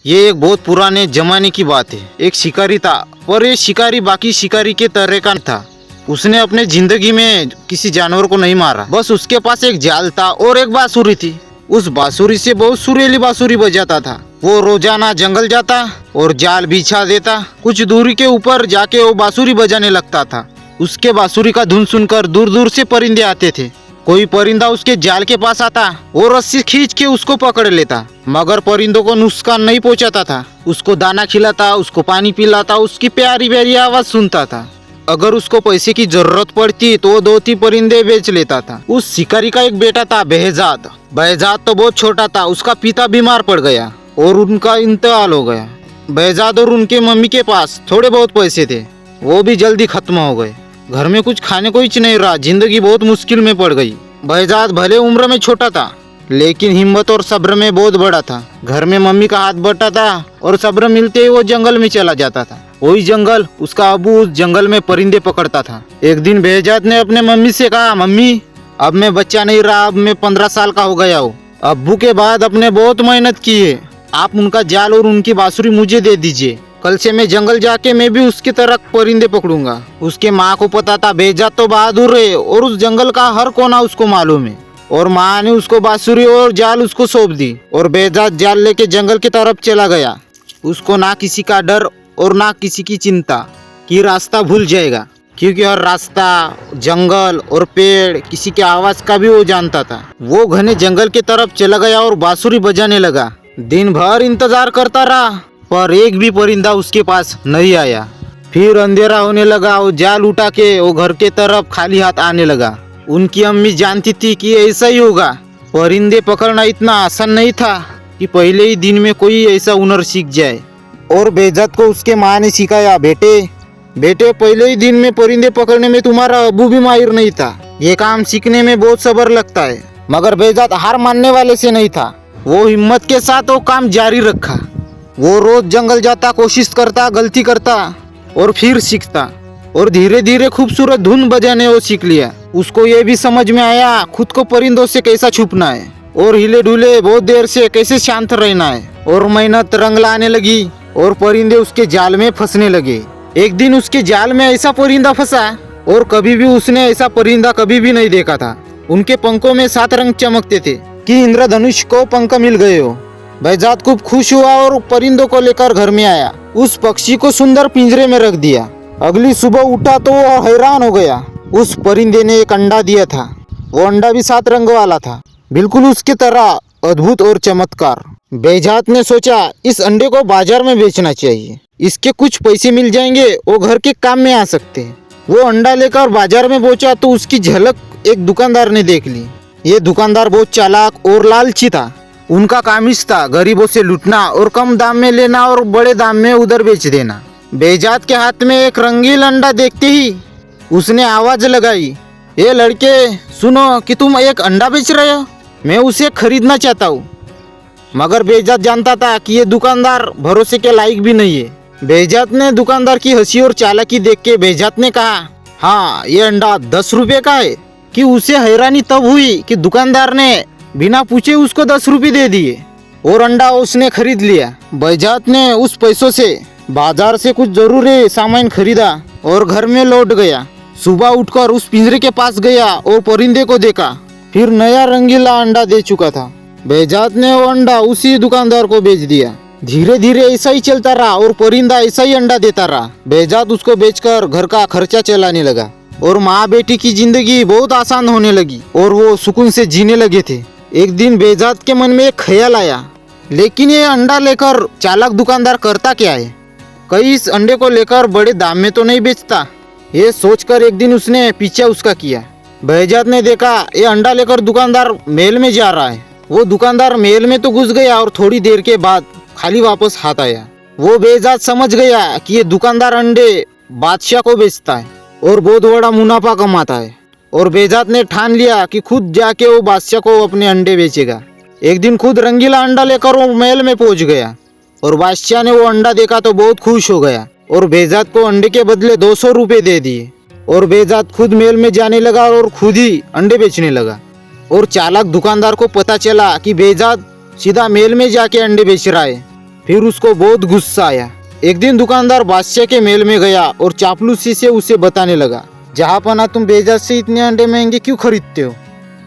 ये एक बहुत पुराने जमाने की बात है। एक शिकारी था, पर ये शिकारी बाकी शिकारी के तरह का नहीं था। उसने अपने जिंदगी में किसी जानवर को नहीं मारा। बस उसके पास एक जाल था और एक बांसुरी थी। उस बांसुरी से बहुत सुरीली बांसुरी बजाता था। वो रोजाना जंगल जाता और जाल बिछा देता। कुछ दूरी के ऊपर जाके वो बांसुरी बजाने लगता था। उसके बांसुरी का धुन सुनकर दूर दूर से परिंदे आते थे। कोई परिंदा उसके जाल के पास आता और रस्सी खींच के उसको पकड़ लेता, मगर परिंदों को नुकसान नहीं पहुंचाता था। उसको दाना खिलाता, उसको पानी पिलाता, उसकी प्यारी प्यारी आवाज सुनता था। अगर उसको पैसे की जरूरत पड़ती तो वो 2-3 परिंदे बेच लेता था। उस शिकारी का एक बेटा था, बेहजाद। बेहजाद तो बहुत छोटा था। उसका पिता बीमार पड़ गया और उनका इंतकाल हो गया। बेहजाद और उनके मम्मी के पास थोड़े बहुत पैसे थे, वो भी जल्दी खत्म हो गए। घर में कुछ खाने को ही नहीं रहा। जिंदगी बहुत मुश्किल में पड़ गई। बेहजाद भले उम्र में छोटा था, लेकिन हिम्मत और सब्र में बहुत बड़ा था। घर में मम्मी का हाथ बटा था और सब्र मिलते ही वो जंगल में चला जाता था। वही जंगल, उसका अबू उस जंगल में परिंदे पकड़ता था। एक दिन बेहजाद ने अपने मम्मी से कहा, मम्मी अब मैं बच्चा नहीं रहा, अब मैं 15 साल का हो गया हूँ। अब्बू के बाद अपने बहुत मेहनत की है, आप उनका जाल और उनकी बांसुरी मुझे दे दीजिए। कल से मैं जंगल जाके मैं भी उसकी तरह परिंदे पकड़ूंगा। उसके माँ को पता था बेहजाद तो बहादुर है और उस जंगल का हर कोना उसको मालूम है। और माँ ने उसको बांसुरी और जाल उसको सौंप दी और बेहजाद जाल लेके जंगल की तरफ चला गया। उसको ना किसी का डर और ना किसी की चिंता कि रास्ता भूल जाएगा, क्योंकि हर रास्ता, जंगल और पेड़, किसी की आवाज का भी वो जानता था। वो घने जंगल की तरफ चला गया और बांसुरी बजाने लगा। दिन भर इंतजार करता रहा, पर एक भी परिंदा उसके पास नहीं आया। फिर अंधेरा होने लगा। वो जाल उठा के वो घर के तरफ खाली हाथ आने लगा। उनकी अम्मी जानती थी कि ऐसा ही होगा। परिंदे पकड़ना इतना आसान नहीं था कि पहले ही दिन में कोई ऐसा हुनर सीख जाए। और बेहजाद को उसके माँ ने सिखाया, बेटे पहले ही दिन में परिंदे पकड़ने में तुम्हारा अबू भी माहिर नहीं था। ये काम सीखने में बहुत सब्र लगता है। मगर बेहजाद हार मानने वाले से नहीं था। वो हिम्मत के साथ वो काम जारी रखा। वो रोज जंगल जाता, कोशिश करता, गलती करता और फिर सीखता। और धीरे धीरे खूबसूरत धुन बजाने वो सीख लिया। उसको ये भी समझ में आया खुद को परिंदों से कैसा छुपना है और हिले डुले बहुत देर से कैसे शांत रहना है। और मेहनत रंग लाने लगी और परिंदे उसके जाल में फंसने लगे। एक दिन उसके जाल में ऐसा परिंदा फंसा और कभी भी उसने ऐसा परिंदा कभी भी नहीं देखा था। उनके पंखों में 7 रंग चमकते थे कि इंद्रधनुष को पंख मिल गए हो। बेहजाद खूब खुश हुआ और परिंदों को लेकर घर में आया। उस पक्षी को सुंदर पिंजरे में रख दिया। अगली सुबह उठा तो वो हैरान हो गया। उस परिंदे ने एक अंडा दिया था। वो अंडा भी 7 रंग वाला था, बिल्कुल उसकी तरह अद्भुत और चमत्कार। बेहजाद ने सोचा, इस अंडे को बाजार में बेचना चाहिए, इसके कुछ पैसे मिल जाएंगे, वो घर के काम में आ सकते हैं। वो अंडा लेकर बाजार में पहुंचा तो उसकी झलक एक दुकानदार ने देख ली। ये दुकानदार बहुत चालाक और लालची था। उनका काम इस था गरीबों से लूटना और कम दाम में लेना और बड़े दाम में उधर बेच देना। बेहजाद के हाथ में एक रंगीन अंडा देखते ही उसने आवाज लगाई, ये लड़के सुनो कि तुम एक अंडा बेच रहे हो, मैं उसे खरीदना चाहता हूँ। मगर बेहजाद जानता था कि ये दुकानदार भरोसे के लायक भी नहीं है। बेहजाद ने दुकानदार की हंसी और चालाकी देख के बेहजाद ने कहा, हाँ ये अंडा 10 रुपए का है। कि उसे हैरानी तब हुई कि दुकानदार ने बिना पूछे उसको 10 रुपए दे दिए और अंडा उसने खरीद लिया। बेहजाद ने उस पैसों से बाजार से कुछ जरूरी सामान खरीदा और घर में लौट गया। सुबह उठकर उस पिंजरे के पास गया और परिंदे को देखा। फिर नया रंगीला अंडा दे चुका था। बेहजाद ने वो अंडा उसी दुकानदार को बेच दिया। धीरे धीरे ऐसा ही चलता रहा और परिंदा ऐसा ही अंडा देता रहा। बेहजाद उसको बेचकर घर का खर्चा चलाने लगा और माँ बेटी की जिंदगी बहुत आसान होने लगी और वो सुकून से जीने लगे थे। एक दिन बेहजाद के मन में एक ख्याल आया, लेकिन ये अंडा लेकर चालाक दुकानदार करता क्या है? कहीं इस अंडे को लेकर बड़े दाम में तो नहीं बेचता? ये सोचकर एक दिन उसने पीछा उसका किया। बेहजाद ने देखा ये अंडा लेकर दुकानदार महल में जा रहा है। वो दुकानदार महल में तो घुस गया और थोड़ी देर के बाद खाली वापस हाथ आया। वो बेहजाद समझ गया कि ये दुकानदार अंडे बादशाह को बेचता है और बहुत बड़ा मुनाफा कमाता है। और बेहजाद ने ठान लिया कि खुद जाके वो बादशाह को अपने अंडे बेचेगा। एक दिन खुद रंगीला अंडा लेकर वो महल में पहुंच गया और बादशाह ने वो अंडा देखा तो बहुत खुश हो गया और बेहजाद को अंडे के बदले 200 रुपए दे दिए। और बेहजाद खुद महल में जाने लगा और खुद ही अंडे बेचने लगा। और चालाक दुकानदार को पता चला कि बेहजाद सीधा महल में जाके अंडे बेच रहा है। फिर उसको बहुत गुस्सा आया। एक दिन दुकानदार बादशाह के महल में गया और चापलूसी से उसे बताने लगा, जहाँ पना तुम बेजात से इतने अंडे महंगे क्यों खरीदते हो?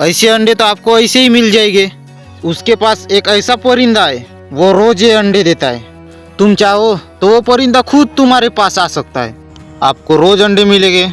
ऐसे अंडे तो आपको ऐसे ही मिल जाएंगे। उसके पास एक ऐसा परिंदा है, वो रोज ये अंडे देता है। तुम चाहो तो वो परिंदा खुद तुम्हारे पास आ सकता है, आपको रोज अंडे मिलेंगे।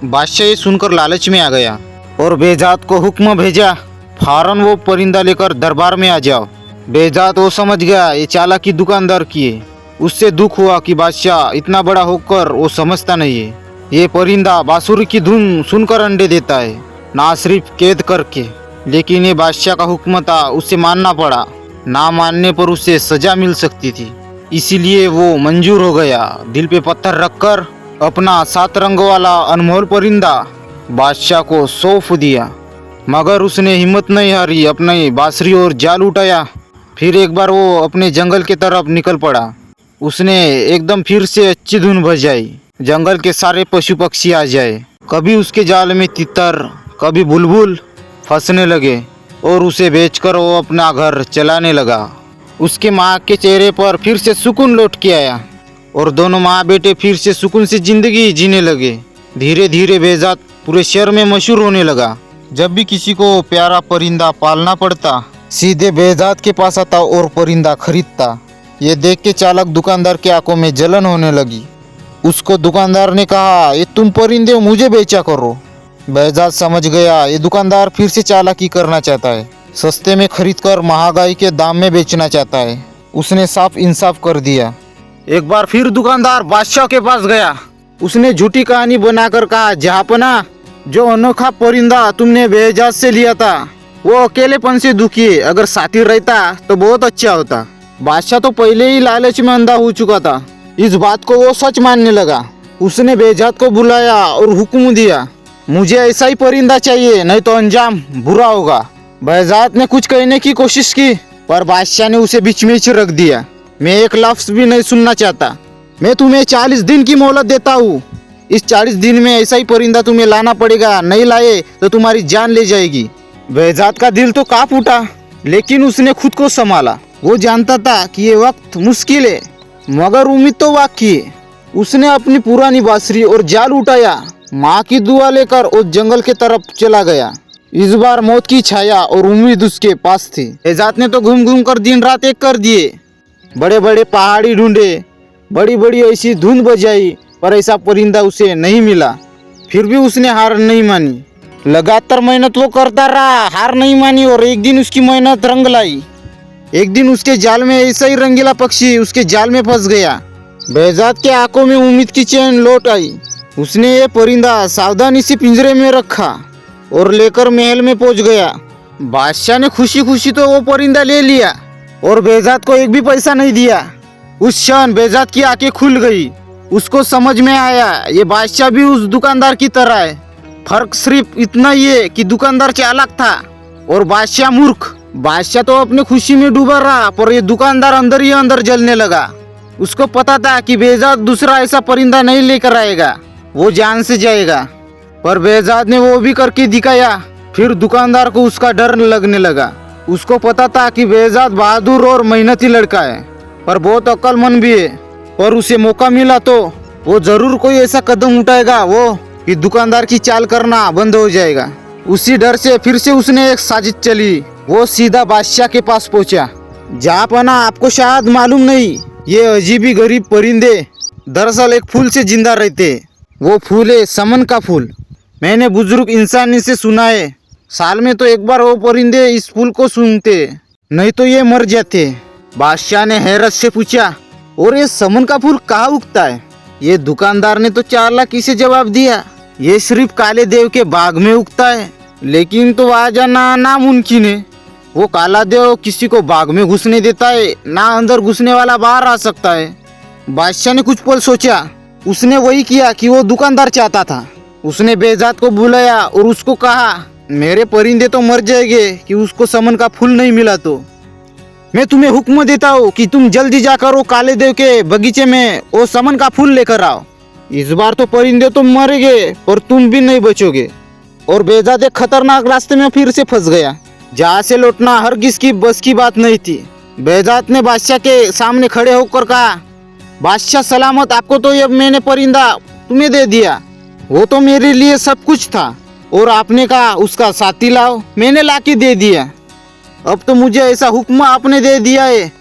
बादशाह ये सुनकर लालच में आ गया और बेजात को हुक्म भेजा, फौरन वो परिंदा लेकर दरबार में आ जाओ। बेजात वो समझ गया ये चालाकी दुकानदार की है। उससे दुख हुआ कि बादशाह इतना बड़ा होकर वो समझता नहीं है। ये परिंदा बांसुरी की धुन सुनकर अंडे देता है, ना सिर्फ कैद करके। लेकिन ये बादशाह का हुक्म था, उसे मानना पड़ा। ना मानने पर उसे सजा मिल सकती थी, इसीलिए वो मंजूर हो गया। दिल पे पत्थर रखकर अपना 7 रंग वाला अनमोल परिंदा बादशाह को सौंप दिया। मगर उसने हिम्मत नहीं हारी, अपनी बांसुरी और जाल उठाया। फिर एक बार वो अपने जंगल की तरफ निकल पड़ा। उसने एकदम फिर से अच्छी धुन बजाई, जंगल के सारे पशु पक्षी आ जाए। कभी उसके जाल में तितर, कभी बुलबुल फंसने लगे और उसे बेचकर वो अपना घर चलाने लगा। उसके माँ के चेहरे पर फिर से सुकून लौट के आया और दोनों माँ बेटे फिर से सुकून से जिंदगी जीने लगे। धीरे धीरे बेजात पूरे शहर में मशहूर होने लगा। जब भी किसी को प्यारा परिंदा पालना पड़ता, सीधे बेजात के पास आता और परिंदा खरीदता। ये देख के चालाक दुकानदार की आंखों में जलन होने लगी। उसको दुकानदार ने कहा, ये तुम परिंदे मुझे बेचा करो। बेजात समझ गया ये दुकानदार फिर से चालाकी करना चाहता है, सस्ते में खरीद कर महंगाई के दाम में बेचना चाहता है। उसने साफ इंसाफ कर दिया। एक बार फिर दुकानदार बादशाह के पास गया। उसने झूठी कहानी बनाकर कहा, जहाँपना जो अनोखा परिंदा तुमने बेजात से लिया था वो अकेलेपन से दुखी है, अगर साथी रहता तो बहुत अच्छा होता। बादशाह तो पहले ही लालच में अंधा हो चुका था, इस बात को वो सच मानने लगा। उसने बेजात को बुलाया और हुक्म दिया, मुझे ऐसा ही परिंदा चाहिए, नहीं तो अंजाम बुरा होगा। बेजात ने कुछ कहने की कोशिश की, पर बादशाह ने उसे बीच में रख दिया। मैं एक लफ्ज भी नहीं सुनना चाहता। मैं तुम्हें 40 दिन की मोहलत देता हूँ। इस 40 दिन में ऐसा ही परिंदा तुम्हें लाना पड़ेगा, नहीं लाए तो तुम्हारी जान ले जाएगी। बेजात का दिल तो कांप उठा, लेकिन उसने खुद को संभाला। वो जानता था कि ये वक्त मुश्किल है, मगर उम्मीद तो बाकी है। उसने अपनी पुरानी बांसुरी और जाल उठाया, माँ की दुआ लेकर उस जंगल के तरफ चला गया। इस बार मौत की छाया और उम्मीद उसके पास थी। बेजात ने तो घूम घूम कर दिन रात एक कर दिए, बड़े बड़े पहाड़ी ढूंढे, बड़ी बड़ी ऐसी धुन बजाई, पर ऐसा परिंदा उसे नहीं मिला। फिर भी उसने हार नहीं मानी। लगातार मेहनत वो करता रहा, हार नहीं मानी। और एक दिन उसकी मेहनत रंग लाई। एक दिन उसके जाल में ऐसा ही रंगीला पक्षी उसके जाल में फंस गया। बेजात के आंखों में उम्मीद की चैन लौट आई। उसने ये परिंदा सावधानी से पिंजरे में रखा और लेकर महल में पहुंच गया। बादशाह ने खुशी खुशी तो वो परिंदा ले लिया और बेजात को एक भी पैसा नहीं दिया। उस क्षण बेजात की आंखें खुल गई। उसको समझ में आया ये बादशाह भी उस दुकानदार की तरह है। फर्क सिर्फ इतना ही है कि दुकानदार चालाक था और बादशाह मूर्ख। बादशाह तो अपने खुशी में डूबा रहा, पर ये दुकानदार अंदर ही अंदर जलने लगा। उसको पता था कि बेजात दूसरा ऐसा परिंदा नहीं लेकर आएगा, वो जान से जाएगा। पर बेजात ने वो भी करके दिखाया। फिर दुकानदार को उसका डर लगने लगा। उसको पता था कि बेजात बहादुर और मेहनती लड़का है, पर बहुत अक्लमंद भी है। पर उसे मौका मिला तो वो जरूर कोई ऐसा कदम उठाएगा वो कि दुकानदार की चाल करना बंद हो जाएगा। उसी डर से फिर से उसने एक साजिश चली। वो सीधा बादशाह के पास पहुंचा। जहाँ पना आपको शायद मालूम नहीं, ये अजीबी गरीब परिंदे दरअसल एक फूल से जिंदा रहते। वो फूल है समन का फूल। मैंने बुजुर्ग इंसान से सुना है, साल में तो एक बार वो परिंदे इस फूल को सूंघते, नहीं तो ये मर जाते। बादशाह ने हैरत से पूछा, और ये समन का फूल कहाँ उगता है? ये दुकानदार ने तो चालाकी से जवाब दिया, ये सिर्फ काले देव के बाग में उगता है। लेकिन तो वहाँ जाना नामुमकिन है। वो काला देव किसी को बाग में घुसने देता है, ना अंदर घुसने वाला बाहर आ सकता है। बादशाह ने कुछ पल सोचा। उसने वही किया कि वो दुकानदार चाहता था। उसने बेजात को बुलाया और उसको कहा, मेरे परिंदे तो मर जाएंगे कि उसको समन का फूल नहीं मिला तो। मैं तुम्हें हुक्म देता हूँ कि तुम जल्दी जाकर वो काले देव के बगीचे में वो समन का फूल लेकर आओ। इस बार तो परिंदे तो मरेंगे, पर तुम भी नहीं बचोगे। और बेजात एक खतरनाक रास्ते में फिर से फंस गया, जहाँ से लौटना हरगिज की बस की बात नहीं थी। बेजात ने बादशाह के सामने खड़े होकर कहा, बादशाह सलामत, आपको तो ये मैंने परिंदा तुम्हें दे दिया, वो तो मेरे लिए सब कुछ था, और आपने कहा उसका साथी लाओ, मैंने लाके दे दिया। अब तो मुझे ऐसा हुक्म आपने दे दिया है,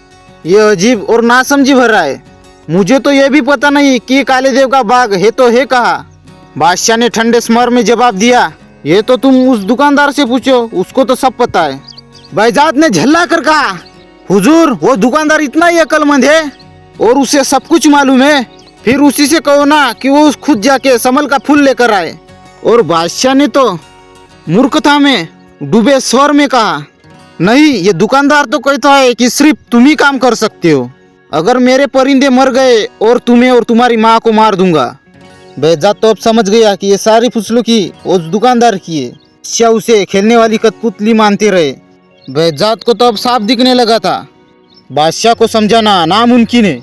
ये अजीब और नासमझी भरा है। मुझे तो ये भी पता नहीं कि काले देव का बाग है तो है कहाँ। बादशाह ने ठंडे स्वर में जवाब दिया, ये तो तुम उस दुकानदार से पूछो, उसको तो सब पता है। बेजात ने झल्ला कर कहा, हुजूर वो दुकानदार इतना ही अक्लमंद है और उसे सब कुछ मालूम है, फिर उसी से कहो ना कि वो खुद जाके समल का फूल लेकर आए। और बादशाह ने तो मूर्खता में डूबे स्वर में कहा, नहीं, ये दुकानदार तो कहता है कि सिर्फ तुम ही काम कर सकते हो, अगर मेरे परिंदे मर गए और तुम्हें और तुम्हारी माँ को मार दूंगा। बेजात तो अब समझ गया कि ये सारी फुसलुकी उस दुकानदार की है। बादशाह उसे खेलने वाली कठपुतली मानते रहे। बेजात को तो अब साफ दिखने लगा था, बादशाह को समझाना नामुमकिन है,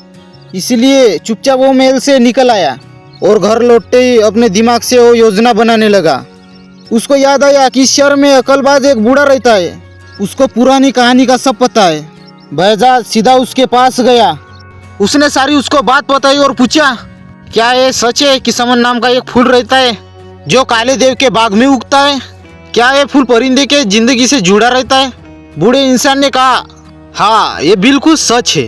इसलिए चुपचाप वो महल से निकल आया और घर लौटते ही अपने दिमाग से वो योजना बनाने लगा। उसको याद आया कि इस शहर में अकलबाज एक बूढ़ा रहता है, उसको पुरानी कहानी का सब पता है। बेजात सीधा उसके पास गया, उसने सारी उसको बात बताई और पूछा, क्या ये सच है कि समन नाम का एक फूल रहता है जो काले देव के बाग में उगता है? क्या ये फूल परिंदे के जिंदगी से जुड़ा रहता है? बूढ़े इंसान ने कहा, हाँ, ये बिल्कुल सच है,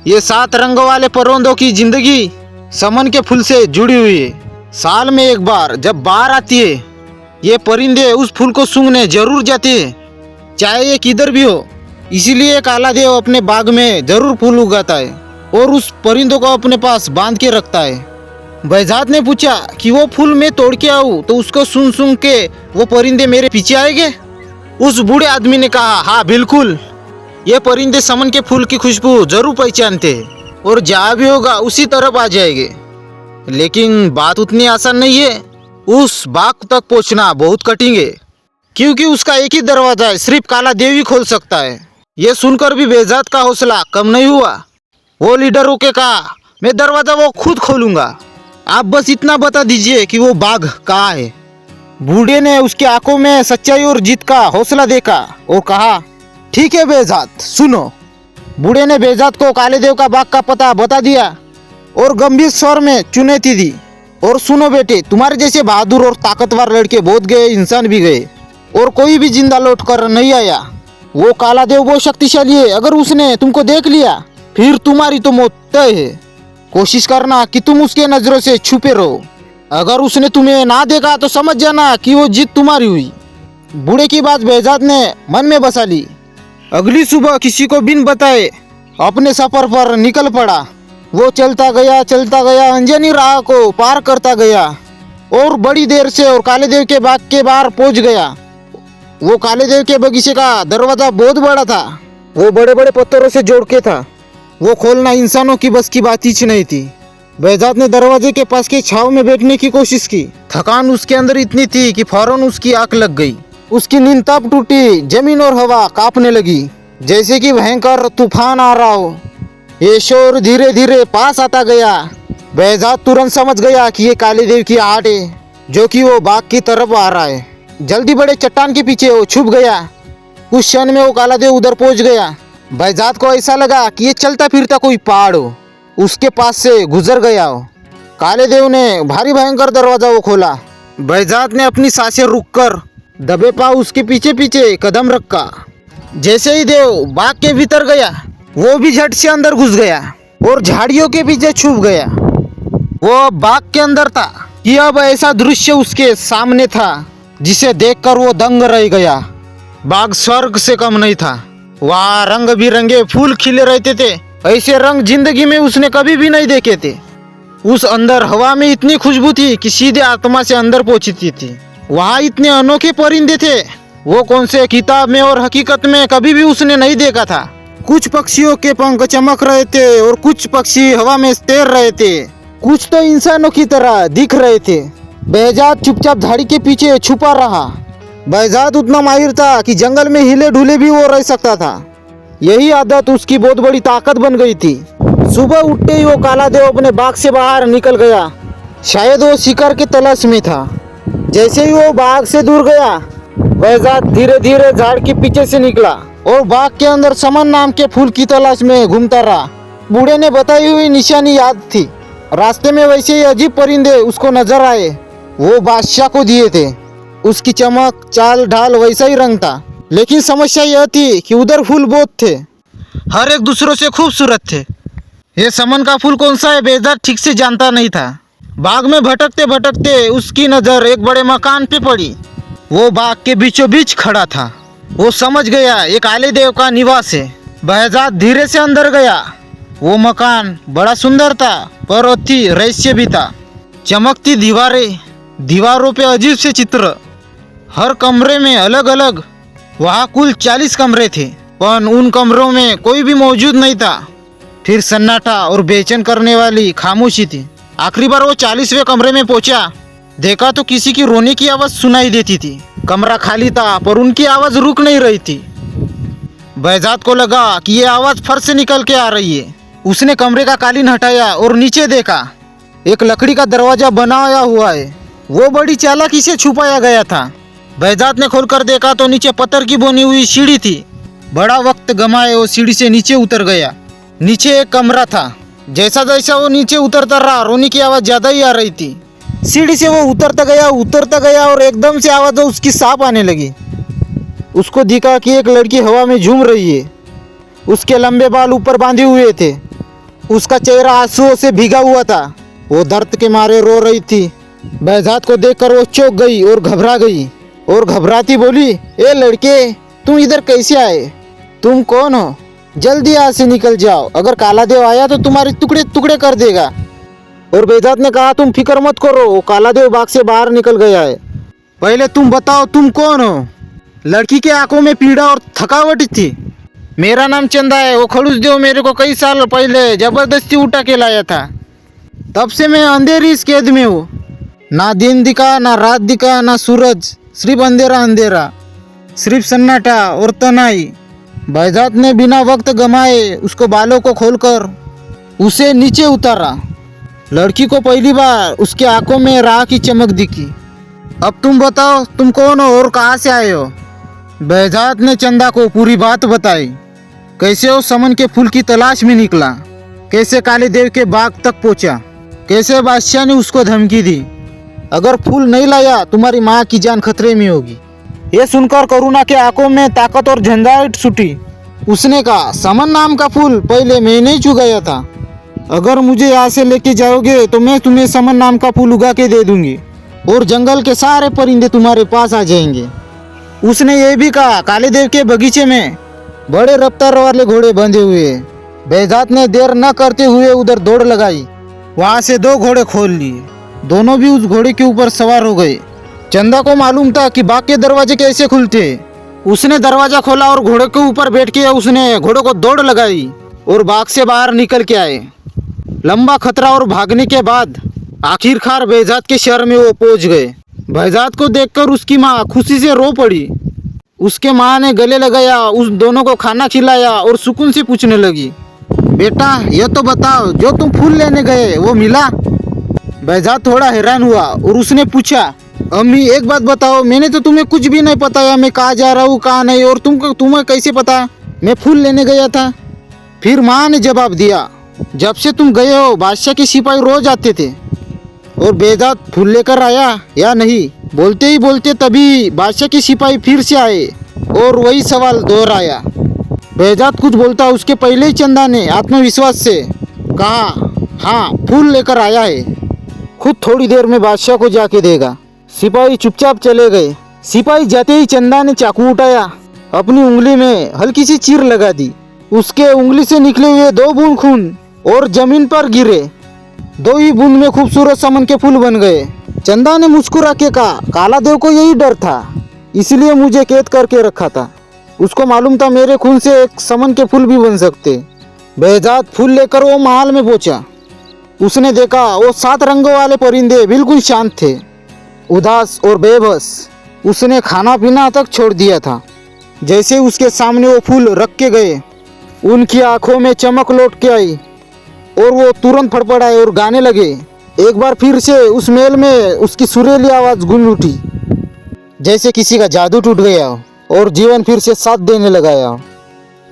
ये 7 रंग वाले परिंदों की जिंदगी समन के फूल से जुड़ी हुई है। साल में एक बार जब बाढ़ आती है, ये परिंदे उस फूल को सूंघने जरूर जाते हैं, चाहे ये किधर भी हो। इसीलिए काला देव अपने बाग में जरूर फूल उगाता है और उस परिंदों को अपने पास बांध के रखता है। बेजात ने पूछा कि वो फूल मैं तोड़ के आऊं तो उसको सूंघ सूंघ के वो परिंदे मेरे पीछे आएंगे? उस बूढ़े आदमी ने कहा, हाँ बिल्कुल, ये परिंदे समन के फूल की खुशबू जरूर पहचानते हैं और जहाँ भी होगा उसी तरफ आ जाएंगे। लेकिन बात उतनी आसान नहीं है, उस बाग तक पहुँचना बहुत कठिन है, क्योंकि उसका एक ही दरवाजा है, सिर्फ काला देव ही खोल सकता है। ये सुनकर भी बेजात का हौसला कम नहीं हुआ। वो लीडर होके कहा, मैं दरवाजा वो खुद खोलूंगा, आप बस इतना बता दीजिए कि वो बाग कहाँ है। बूढ़े ने उसकी आंखों में सच्चाई और जीत का हौसला देखा और कहा, ठीक है बेजात, सुनो। बूढ़े ने बेजात को काले देव का बाग का पता बता दिया और गंभीर स्वर में चुनौती दी, और सुनो बेटे, तुम्हारे जैसे बहादुर और ताकतवर लड़के बहुत गए, इंसान भी गए, और कोई भी जिंदा लौट कर नहीं आया। वो काला देव बहुत शक्तिशाली है, अगर उसने तुमको देख लिया फिर तुम्हारी तो मौत तय है। कोशिश करना कि तुम उसके नजरों से छुपे रहो, अगर उसने तुम्हें ना देखा तो समझ जाना कि वो जीत तुम्हारी हुई। बूढ़े की बात बेजात ने मन में बसा ली। अगली सुबह किसी को बिन बताए अपने सफर पर निकल पड़ा। वो चलता गया, अंजनी राह को पार करता गया और बड़ी देर से और काले देव के बाग के बाहर पहुंच गया। वो काले देव के बगीचे का दरवाजा बहुत बड़ा था, वो बड़े बड़े पत्थरों से जोड़ के था, वो खोलना इंसानों की बस की बात ही नहीं थी। बेजात ने दरवाजे के पास की छाव में बैठने की कोशिश की। थकान उसके अंदर इतनी थी कि फौरन उसकी आंख लग गई। उसकी नींद तब टूटी, जमीन और हवा कांपने लगी जैसे कि भयंकर तूफान आ रहा हो। ये शोर धीरे धीरे पास आता गया। बेजात तुरंत समझ गया कि ये काले देव की आहट है, जो कि वो बाग की तरफ आ रहा है। जल्दी बड़े चट्टान के पीछे वो छुप गया। कुछ क्षण में वो काला देव उधर पहुंच गया। बेजात को ऐसा लगा कि ये चलता फिरता कोई पहाड़ हो, उसके पास से गुजर गया हो। काले देव ने भारी भयंकर दरवाजा वो खोला। बेजात ने अपनी सांसें रुककर दबे पांव उसके पीछे पीछे कदम रखा। जैसे ही देव बाग के भीतर गया, वो भी झट से अंदर घुस गया और झाड़ियों के पीछे छुप गया। वो बाग के अंदर था कि अब ऐसा दृश्य उसके सामने था जिसे देखकर वो दंग रह गया। बाग स्वर्ग से कम नहीं था। वहाँ रंग बिरंगे फूल खिले रहते थे, ऐसे रंग जिंदगी में उसने कभी भी नहीं देखे थे। उस अंदर हवा में इतनी खुशबू थी कि सीधे आत्मा से अंदर पहुंचती थी। वहाँ इतने अनोखे परिंदे थे, वो कौन से किताब में और हकीकत में कभी भी उसने नहीं देखा था। कुछ पक्षियों के पंख चमक रहे थे और कुछ पक्षी हवा में तैर रहे थे, कुछ तो इंसानों की तरह दिख रहे थे। बेजात चुपचाप झाड़ी के पीछे छुपा रहा। बेजात उतना माहिर था कि जंगल में हिले ढूले भी वो रह सकता था। यही आदत उसकी बहुत बड़ी ताकत बन गई थी। सुबह उठते ही वो काला देव अपने बाग से बाहर निकल गया। शायद वो शिकार की तलाश में था। जैसे ही वो बाग से दूर गया, बेजात धीरे धीरे झाड़ के पीछे से निकला और बाग के अंदर समन नाम के फूल की तलाश में घूमता रहा। बूढ़े ने बताई हुई निशानी याद थी। रास्ते में वैसे ही अजीब परिंदे उसको नजर आए, वो बादशाह को दिए थे। उसकी चमक, चाल ढाल वैसा ही रंग था, लेकिन समस्या यह थी कि उधर फूल बहुत थे, हर एक दूसरों से खूबसूरत थे। ये समन का फूल कौन सा है बेजाद ठीक से जानता नहीं था। बाग में भटकते भटकते उसकी नज़र एक बड़े मकान पे पड़ी। वो बाग के बीचों बीच खड़ा था। वो समझ गया एक काले देव का निवास है। बेजाद धीरे से अंदर गया। वो मकान बड़ा सुंदर था, पर अति रहस्य भी था। चमकती दीवारें, दीवारों पे अजीब से चित्र, हर कमरे में अलग अलग। वहाँ कुल 40 कमरे थे, पर उन कमरों में कोई भी मौजूद नहीं था। फिर सन्नाटा और बेचैन करने वाली खामोशी थी। आखिरी बार वो 40वें कमरे में पहुंचा, देखा तो किसी की रोने की आवाज़ सुनाई देती थी। कमरा खाली था, पर उनकी आवाज़ रुक नहीं रही थी। बेजाद को लगा कि ये आवाज़ फर्श से निकल के आ रही है। उसने कमरे का कालीन हटाया और नीचे देखा, एक लकड़ी का दरवाजा बनाया हुआ है। वो बड़ी चालाकी से छुपाया गया था। बेजाद ने खोलकर देखा तो नीचे पत्थर की बनी हुई सीढ़ी थी। बड़ा वक्त गमाए वो सीढ़ी से नीचे उतर गया। नीचे एक कमरा था। जैसा जैसा वो नीचे उतरता रहा, रोने की आवाज़ ज़्यादा ही आ रही थी। सीढ़ी से वो उतरता गया और एकदम से आवाज़ उसकी साफ आने लगी। उसको दिखा कि एक लड़की हवा में झूम रही है। उसके लंबे बाल ऊपर बांधे हुए थे। उसका चेहरा आंसुओं से भीगा हुआ था। वो दर्द के मारे रो रही थी। बेजाद को देखकर वो चौंक गई और घबरा गई, और घबराती बोली, ए लड़के, तुम इधर कैसे आए? तुम कौन हो? जल्दी यहाँ से निकल जाओ, अगर काला देव आया तो तुम्हारे टुकड़े टुकड़े कर देगा। और बेजाद ने कहा, तुम फिक्र मत करो, वो काला देव बाग से बाहर निकल गया है। पहले तुम बताओ तुम कौन हो? लड़की के आंखों में पीड़ा और थकावट थी। मेरा नाम चंदा है। वो खड़ूस देव मेरे को कई साल पहले जबरदस्ती उठा के लाया था। तब से मैं अंधेरी इस कैद में हूँ। ना दिन दिखा, ना रात दिखा, ना सूरज, सिर्फ अंधेरा अंधेरा, सिर्फ सन्नाटा और तनाई। बेजाद ने बिना वक्त गमाए उसको बालों को खोलकर उसे नीचे उतारा। लड़की को पहली बार उसके आंखों में राह की चमक दिखी। अब तुम बताओ तुम कौन हो और कहाँ से आए हो? बेजाद ने चंदा को पूरी बात बताई। कैसे वो समन के फूल की तलाश में निकला, कैसे काले देव के बाग तक पहुंचा, कैसे बादशाह ने उसको धमकी दी, अगर फूल नहीं लाया तुम्हारी माँ की जान खतरे में होगी। ये सुनकर करुणा के आंखों में ताकत और झंझाहट छूटी। उसने कहा, समन नाम का फूल पहले मैंने ही चुगाया था। अगर मुझे यहाँ से लेके जाओगे तो मैं तुम्हें समन नाम का फूल उगा के दे दूंगी और जंगल के सारे परिंदे तुम्हारे पास आ जाएंगे। उसने ये भी कहा, काले देव के बगीचे में बड़े रफ्तार वाले घोड़े बंधे हुए हैं। बेजाद ने देर न करते हुए उधर दौड़ लगाई। वहाँ से 2 घोड़े खोल लिए। दोनों भी उस घोड़े के ऊपर सवार हो गए। चंदा को मालूम था कि बाग के दरवाजे कैसे खुलते। उसने दरवाजा खोला और घोड़े के ऊपर बैठ के उसने घोड़े को दौड़ लगाई और बाग से बाहर निकल के आए। लंबा खतरा और भागने के बाद आखिरकार बेजाद के शहर में वो पहुंच गए। बेजाद को देखकर उसकी माँ खुशी से रो पड़ी। उसके माँ ने गले लगाया, उस दोनों को खाना खिलाया और सुकून से पूछने लगी, बेटा ये तो बताओ, जो तुम फूल लेने गए वो मिला? बेजाद थोड़ा हैरान हुआ और उसने पूछा, अम्मी एक बात बताओ, मैंने तो तुम्हें कुछ भी नहीं बताया, मैं कहाँ जा रहा हूँ कहाँ नहीं, और तुम्हें कैसे पता मैं फूल लेने गया था? फिर माँ ने जवाब दिया, जब से तुम गए हो बादशाह के सिपाही रोज आते थे। और बेजाद फूल लेकर आया या नहीं? बोलते ही बोलते तभी बादशाह के सिपाही फिर से आए और वही सवाल दोहराया। बेजाद कुछ बोलता उसके पहले ही चंदा ने आत्मविश्वास से कहा, हाँ फूल लेकर आया है, खुद थोड़ी देर में बादशाह को जाके देगा। सिपाही चुपचाप चले गए। सिपाही जाते ही चंदा ने चाकू उठाया, अपनी उंगली में हल्की सी चीर लगा दी। उसके उंगली से निकले हुए 2 बूंद खून और जमीन पर गिरे। 2 ही बूंद में खूबसूरत समन के फूल बन गए। चंदा ने मुस्कुरा के कहा, काला देव को यही डर था, इसलिए मुझे कैद करके रखा था। उसको मालूम था मेरे खून से एक समन के फूल भी बन सकते। बेजाद फूल लेकर वो महल में पहुंचा। उसने देखा वो 7 रंगों वाले परिंदे बिल्कुल शांत थे, उदास और बेबस। उसने खाना पीना तक छोड़ दिया था। जैसे उसके सामने वो फूल रख के गए, उनकी आंखों में चमक लौट के आई और वो तुरंत फड़फड़ाए और गाने लगे। एक बार फिर से उस महल में उसकी सुरीली आवाज़ गूंज उठी, जैसे किसी का जादू टूट गया हो और जीवन फिर से साथ देने लगा हो।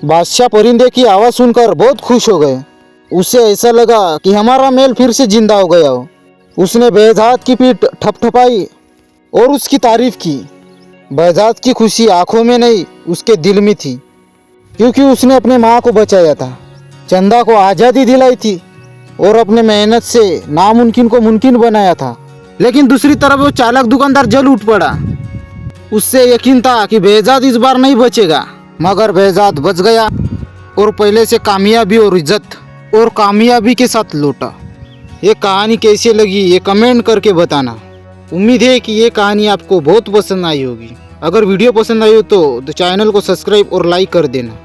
बादशाह परिंदे की आवाज़ सुनकर बहुत खुश हो गए। उसे ऐसा लगा कि हमारा मेल फिर से जिंदा हो गया हो। उसने बेहजाद की पीठ ठपठपाई और उसकी तारीफ की। बेहजाद की खुशी आंखों में नहीं उसके दिल में थी, क्योंकि उसने अपने माँ को बचाया था, चंदा को आज़ादी दिलाई थी और अपने मेहनत से नामुमकिन को मुमकिन बनाया था। लेकिन दूसरी तरफ वो चालाक दुकानदार जल उठ पड़ा। उससे यकीन था कि बेहजाद इस बार नहीं बचेगा, मगर बेहजाद बच गया और पहले से कामयाबी और इज्जत और कामयाबी के साथ लौटा। ये कहानी कैसी लगी ये कमेंट करके बताना। उम्मीद है कि ये कहानी आपको बहुत पसंद आई होगी। अगर वीडियो पसंद आई हो तो चैनल को सब्सक्राइब और लाइक कर देना।